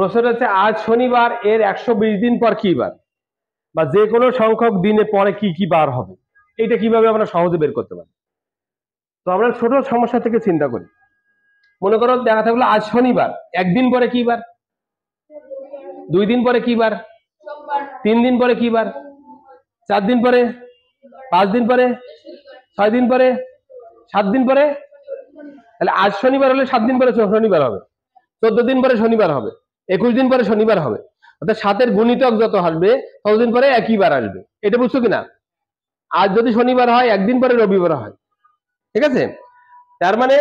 প্রশ্নটা হচ্ছে আজ শনিবার, এর 120 দিন পর কি বার, বা যে কোনো সংখ্যক দিনে পরে কি কি বার হবে, এটা কিভাবে আমরা সহজে বের করতে পারি। তো আমরা ছোট সমস্যা থেকে চিন্তা করি। মনে করো দেখা থাকলো আজ শনিবার, একদিন পরে কি বার, 2 দিন পরে কি বার, 3 দিন পরে কি বার, 4 দিন পরে, 5 দিন পরে, 6 দিন পরে, 7 দিন পরে। তাহলে আজ শনিবার হলে 7 দিন পরে শনিবার হবে, 14 দিন পরে শনিবার হবে, 21 দিন পরে শনিবার হবে। অর্থাৎ 7-এর গুণিতক যত আসবে ততদিন পরে একই বার আসবে। এটা বুঝছো কিনা? আজ যদি শনিবার হয়, একদিন পরে রবিবার হয়, ঠিক আছে? তার মানে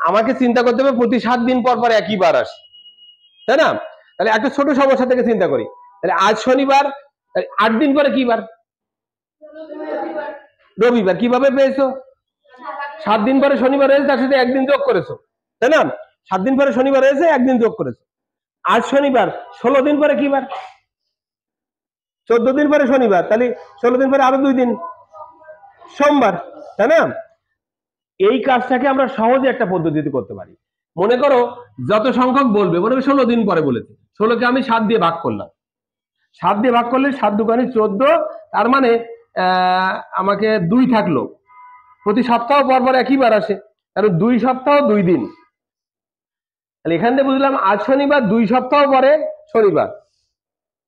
আমাকে চিন্তা করতে হবে প্রতি 7 দিন পর পর একই বার আসে, তাই না? তাহলে একটা ছোট সমস্যা থেকে চিন্তা করি। তাহলে আজ শনিবার, 8 দিন পরে কি বার? রবিবার। কিভাবে পেয়েছো? 7 দিন পরে শনিবার হয়েছে, তার সাথে একদিন যোগ করেছো, তাই না? 7 দিন পরে শনিবার হয়েছে, একদিন যোগ করেছো। আজ শনিবার, 16 দিন পরে কি বার? 14 দিন পরে শনিবার, তাহলে 16 দিন পরে আরো 2 দিন সোমবার, তাই না? এই কাজটাকে আমরা সহজে একটা পদ্ধতিতে করতে পারি। মনে করো যত সংখ্যক বলবে, মনে করো 16 দিন পরে বলেছে, 16কে আমি 7 দিয়ে ভাগ করলাম। 7 দিয়ে ভাগ করলে 7 দুগুণে 14, তার মানে আমাকে 2 থাকলো। প্রতি সপ্তাহ পর পর একই বার আসে, কারণ 2 সপ্তাহ 2 দিন। তাহলে এখান থেকে বুঝলাম আজ শনিবার, 2 সপ্তাহ পরে শনিবার,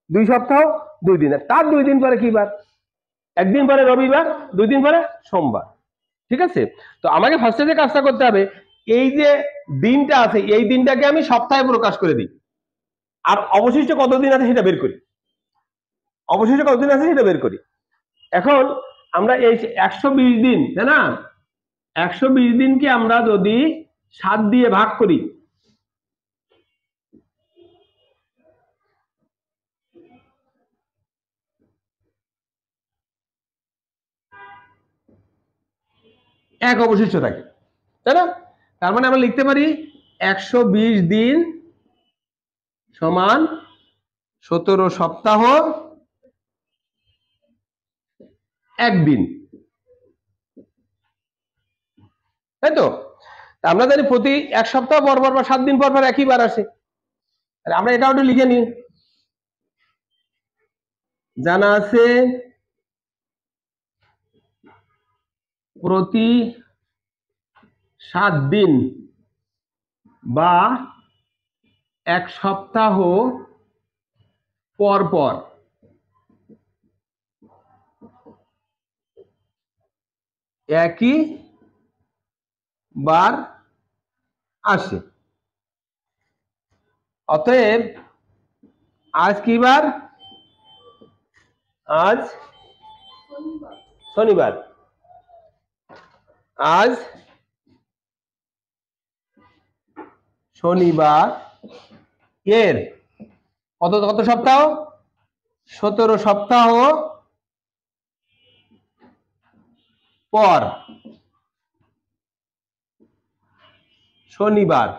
2 সপ্তাহ 2 দিন। তার 2 দিন পরে কি বার? একদিন পরে রবিবার, 2 দিন পরে সোমবার, ঠিক আছে? তো আমাকে ফার্স্টে যে কাজটা করতে হবে, এই যে দিনটা আছে এই দিনটাকে আমি সপ্তাহে প্রকাশ করে দিই, আর অবশিষ্ট কতদিন আছে সেটা বের করি। অবশিষ্ট কতদিন আছে সেটা বের করি। এখন আমরা এই 120 দিন, তাই না? 120 দিনকে আমরা যদি 7 দিয়ে ভাগ করি, এক অবশিষ্ট থাকে, তাই না? তার মানে আমরা লিখতে পারি 120 দিন সমান 17 সপ্তাহ 1 দিন, তাই তো? আমরা জানি প্রতি 1 সপ্তাহ পর পর বা 7 দিন পর পর একই বার আসে। আমরা এটা একটু লিখে নিই। জানা আছে প্রতি 7 দিন বা 1 সপ্তাহ পর পর একই বার আসে। অতএব আজ কি বার? আজ শনিবার। আজ শনিবার এর কত কত সপ্তাহ? 17 সপ্তাহ পর শনিবার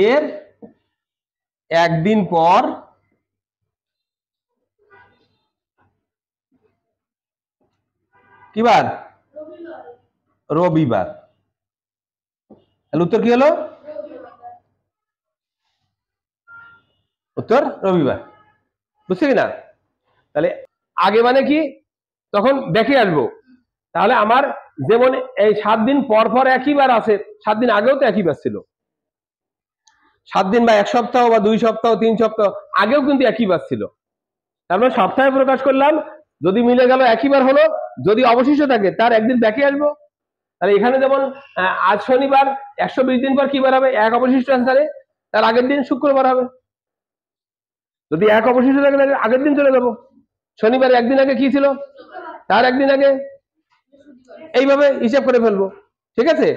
এর একদিন পর কি বার? রবিবার। তাহলে উত্তর কি হলো? উত্তর রবিবার। বুঝছি কিনা? তাহলে আগে মানে কি, তখন দেখে আসবো। তাহলে আমার যেমন এই 7 দিন পর পর একই বার আছে, 7 দিন আগেও তো একই বার ছিল। 7 দিন বা 1 সপ্তাহ বা 2 সপ্তাহ 3 সপ্তাহ আগেও কিন্তু একই বার ছিল। তার মানে সপ্তাহে প্রকাশ করলাম, যদি মিলে গেল একই বার হলো, যদি অবশিষ্ট থাকে তার একদিন দেখে আসবো। তাহলে এখানে যেমন আজ শনিবার, 120 দিন পর কি বার হবে? 1 অবশিষ্ট আছে, তার আগের দিন শুক্রবার হবে। যদি 1 অবশিষ্ট থাকে তাহলে আগের দিন চলে যাবো। শনিবার একদিন আগে কি ছিল? তার একদিন আগে। এইভাবে হিসাব করে ফেলবো, ঠিক আছে?